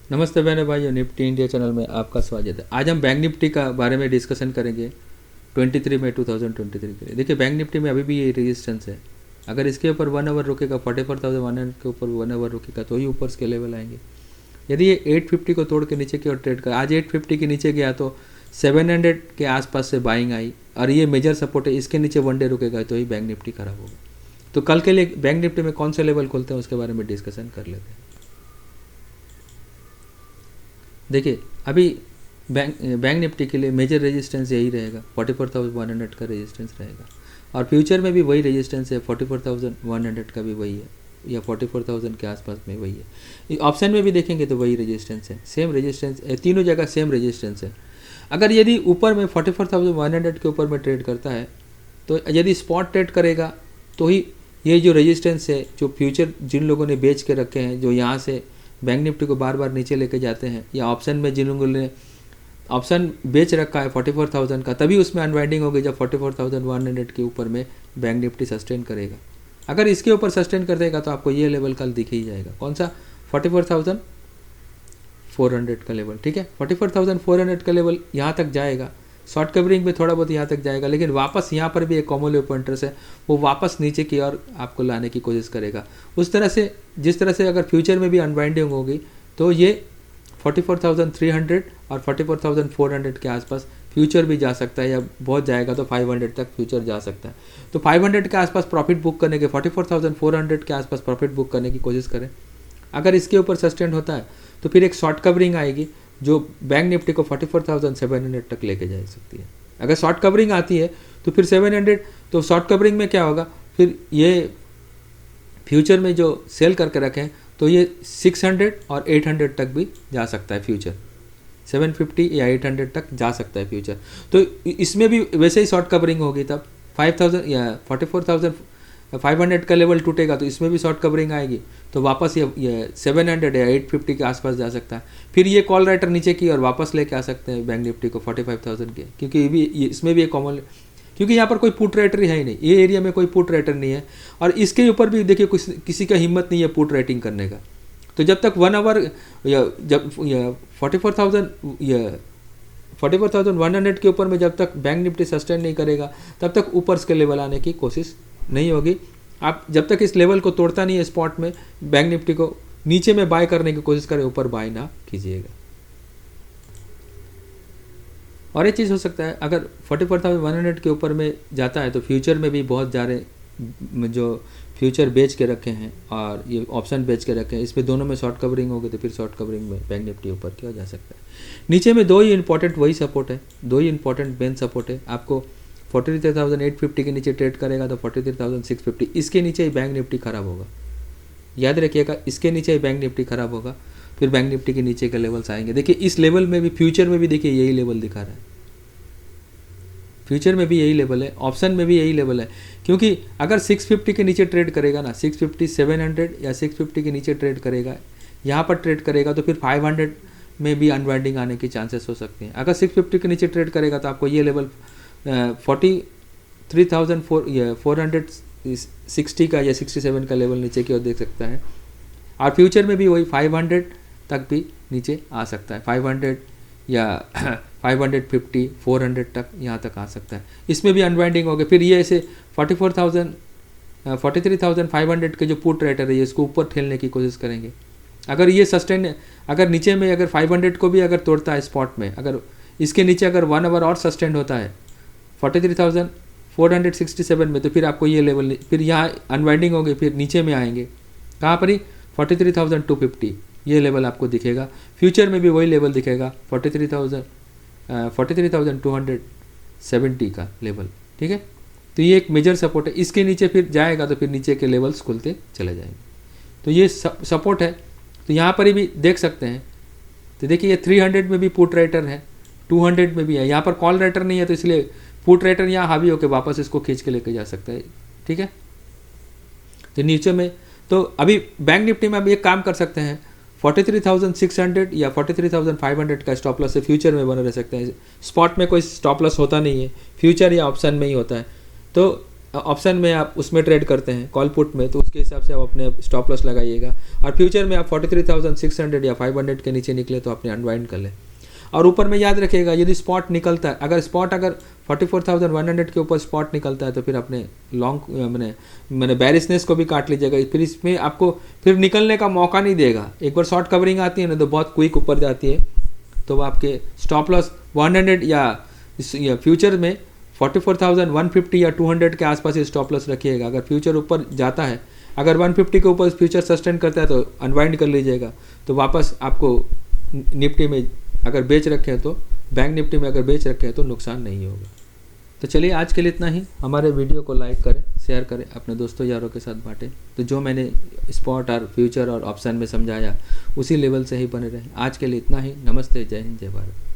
नमस्ते बहनों भाइयों, निफ्टी इंडिया चैनल में आपका स्वागत है। आज हम बैंक निफ्टी का बारे में डिस्कशन करेंगे 23 मई 2023 के लिए। देखिए, बैंक निफ्टी में अभी भी ये रेजिस्टेंस है। अगर इसके ऊपर 1 आवर रुकेगा, 44,100 के ऊपर 1 आवर रुकेगा तो ही ऊपर के लेवल आएंगे। यदि ये 850 को तोड़ के नीचे की ओर ट्रेड कर, आज 850 के नीचे गया तो 700 के आसपास से बाइंग आई और ये मेजर सपोर्ट है। इसके नीचे 1 डे रुकेगा तो ही बैंक निफ्टी खराब होगा। तो कल के लिए बैंक निफ्टी में कौन से लेवल खोलते हैं उसके बारे में डिस्कशन कर लेते हैं। देखिए, अभी बैंक निफ्टी के लिए मेजर रेजिस्टेंस यही रहेगा, 44,100 का रेजिस्टेंस रहेगा और फ्यूचर में भी वही रेजिस्टेंस है, 44,100 का भी वही है या 44,000 के आसपास में वही है। ऑप्शन में भी देखेंगे तो वही रेजिस्टेंस है, सेम रेजिस्टेंस, तीनों जगह सेम रेजिस्टेंस है। अगर यदि ऊपर में 44,100 के ऊपर में ट्रेड करता है तो यदि स्पॉट ट्रेड करेगा तो ही ये जो रेजिस्टेंस है, जो फ्यूचर जिन लोगों ने बेच के रखे हैं, जो यहाँ से बैंक निफ्टी को बार बार नीचे लेके जाते हैं, या ऑप्शन में जिन लोगों ने ऑप्शन बेच रखा है 44,000 का, तभी उसमें अनवाइंडिंग होगी जब 44,100 के ऊपर में बैंक निफ्टी सस्टेन करेगा। अगर इसके ऊपर सस्टेन कर देगा तो आपको ये लेवल कल दिख ही जाएगा। कौन सा? 44,400 का लेवल। ठीक है, 44,400 का लेवल यहाँ तक जाएगा। शॉर्ट कवरिंग में थोड़ा बहुत यहाँ तक जाएगा, लेकिन वापस यहाँ पर भी एक कॉमन लेवल पॉइंटर्स है, वो वापस नीचे की ओर आपको लाने की कोशिश करेगा। उस तरह से जिस तरह से अगर फ्यूचर में भी अनवाइंडिंग होगी तो ये 44,300 और 44,400 के आसपास फ्यूचर भी जा सकता है, या बहुत जाएगा तो 500 तक फ्यूचर जा सकता है। तो 500 के आसपास प्रॉफिट बुक करने के, 44,400 के आसपास प्रॉफिट बुक करने की कोशिश करें। अगर इसके ऊपर सस्टेन होता है तो फिर एक शॉर्ट कवरिंग आएगी जो बैंक निफ्टी को 44,700 तक लेके जा सकती है। अगर शॉर्ट कवरिंग आती है तो फिर 700, तो शॉर्ट कवरिंग में क्या होगा, फिर ये फ्यूचर में जो सेल करके रखें तो ये 600 और 800 तक भी जा सकता है फ्यूचर, 750 या 800 तक जा सकता है फ्यूचर। तो इसमें भी वैसे ही शॉर्ट कवरिंग होगी, तब 5,000 या 44,500 का लेवल टूटेगा तो इसमें भी शॉर्ट कवरिंग आएगी, तो वापस ये 700 या 850 के आसपास जा सकता है। फिर ये कॉल राइटर नीचे की और वापस लेके आ सकते हैं बैंक निफ्टी को 45,000 के, क्योंकि इसमें भी एक कॉमन, क्योंकि यहाँ पर कोई पुट राइटर ही है ही नहीं, ये एरिया में कोई पुट राइटर नहीं है और इसके ऊपर भी देखिए किसी का हिम्मत नहीं है पुट राइटिंग करने का। तो जब तक 1 आवर या जब 44,100 के ऊपर में जब तक बैंक निफ्टी सस्टेन नहीं करेगा तब तक ऊपर के लेवल आने की कोशिश नहीं होगी। आप जब तक इस लेवल को तोड़ता नहीं है स्पॉट में, बैंक निफ्टी को नीचे में बाय करने की कोशिश करें, ऊपर बाय ना कीजिएगा। और एक चीज़ हो सकता है, अगर 44,100 के ऊपर में जाता है तो फ्यूचर में भी बहुत ज़्यादा जो फ्यूचर बेच के रखे हैं और ये ऑप्शन बेच के रखे हैं, इसमें दोनों में शॉर्ट कवरिंग होगी तो फिर शॉर्ट कवरिंग में बैंक निफ्टी ऊपर क्या जा सकता है। नीचे में दो ही इंपॉर्टेंट वही सपोर्ट है, दो ही इंपॉर्टेंट मेन सपोर्ट है। आपको 43,850 के नीचे ट्रेड करेगा तो 43,650, इसके नीचे ही बैंक निफ्टी खराब होगा। याद रखिएगा, इसके नीचे ही बैंक निफ्टी खराब होगा, फिर बैंक निफ्टी के नीचे के लेवल्स आएंगे। देखिए इस लेवल में भी फ्यूचर में भी देखिए यही लेवल दिखा रहा है, फ्यूचर में भी यही लेवल है, ऑप्शन में भी यही लेवल है। क्योंकि अगर 650 के नीचे ट्रेड करेगा ना, 650, 700 या 650 के नीचे ट्रेड करेगा, यहाँ पर ट्रेड करेगा तो फिर 500 में भी अनवाइंडिंग आने की चांसेस हो सकते हैं। अगर 650 के नीचे ट्रेड करेगा तो आपको ये लेवल 43,460 का या 67 का लेवल नीचे की ओर देख सकता है। और फ्यूचर में भी वही 500 तक भी नीचे आ सकता है, 500 या 550, 400 तक यहाँ तक आ सकता है। इसमें भी अनवाइंडिंग हो गया, फिर ये ऐसे 43,500 के जो पुट राइटर है ये इसको ऊपर ठेलने की कोशिश करेंगे। अगर ये सस्टेन, अगर नीचे में अगर 500 को भी अगर तोड़ता है स्पॉट में, अगर इसके नीचे अगर 1 आवर और सस्टेन होता है 43,467 में, तो फिर आपको ये लेवल, फिर यहाँ अनवाइंडिंग होगी, फिर नीचे में आएंगे कहाँ पर ही 43,250 ये लेवल आपको दिखेगा। फ्यूचर में भी वही लेवल दिखेगा 43,270 का लेवल। ठीक है, तो ये एक मेजर सपोर्ट है। इसके नीचे फिर जाएगा तो फिर नीचे के लेवल्स खुलते चले जाएंगे, तो ये सपोर्ट है। तो यहाँ पर भी देख सकते हैं, तो देखिए ये 300 में भी पुट राइटर है, 200 में भी है। यहाँ पर कॉल राइटर नहीं है तो इसलिए पुट राइटर यहाँ हावी होकर वापस इसको खींच के लेके जा सकता है। ठीक है, तो नीचे में तो अभी बैंक निफ्टी में अब एक काम कर सकते हैं, 43,600 या 43,500 का स्टॉप लॉस से फ्यूचर में बने रह सकते हैं। स्पॉट में कोई स्टॉप लॉस होता नहीं है, फ्यूचर या ऑप्शन में ही होता है। तो ऑप्शन में आप उसमें ट्रेड करते हैं कॉल पुट में, तो उसके हिसाब से आप अपने स्टॉप लॉस लगाइएगा। और फ्यूचर में आप 43,600 या 500 के नीचे निकले तो अपने अनवाइंड कर लें। और ऊपर में याद रखिएगा, यदि स्पॉट निकलता है, अगर 44,100 के ऊपर स्पॉट निकलता है तो फिर अपने लॉन्ग मैंने बैरिसनेस को भी काट लीजिएगा। फिर इसमें आपको फिर निकलने का मौका नहीं देगा। एक बार शॉर्ट कवरिंग आती है ना तो बहुत क्विक ऊपर जाती है, तो आपके स्टॉप लॉस 100 या फ्यूचर में 44,150 या 200 के आसपास ही स्टॉप लॉस रखिएगा। अगर फ्यूचर ऊपर जाता है, अगर 150 के ऊपर फ्यूचर सस्टेन करता है तो अनवाइंड कर लीजिएगा, तो वापस आपको निफ्टी में अगर बेच रखे हैं तो, बैंक निफ्टी में अगर बेच रखे हैं तो नुकसान नहीं होगा। तो चलिए आज के लिए इतना ही। हमारे वीडियो को लाइक करें, शेयर करें, अपने दोस्तों यारों के साथ बांटें। तो जो मैंने स्पॉट और फ्यूचर और ऑप्शन में समझाया उसी लेवल से ही बने रहें। आज के लिए इतना ही। नमस्ते, जय हिंद, जय भारत।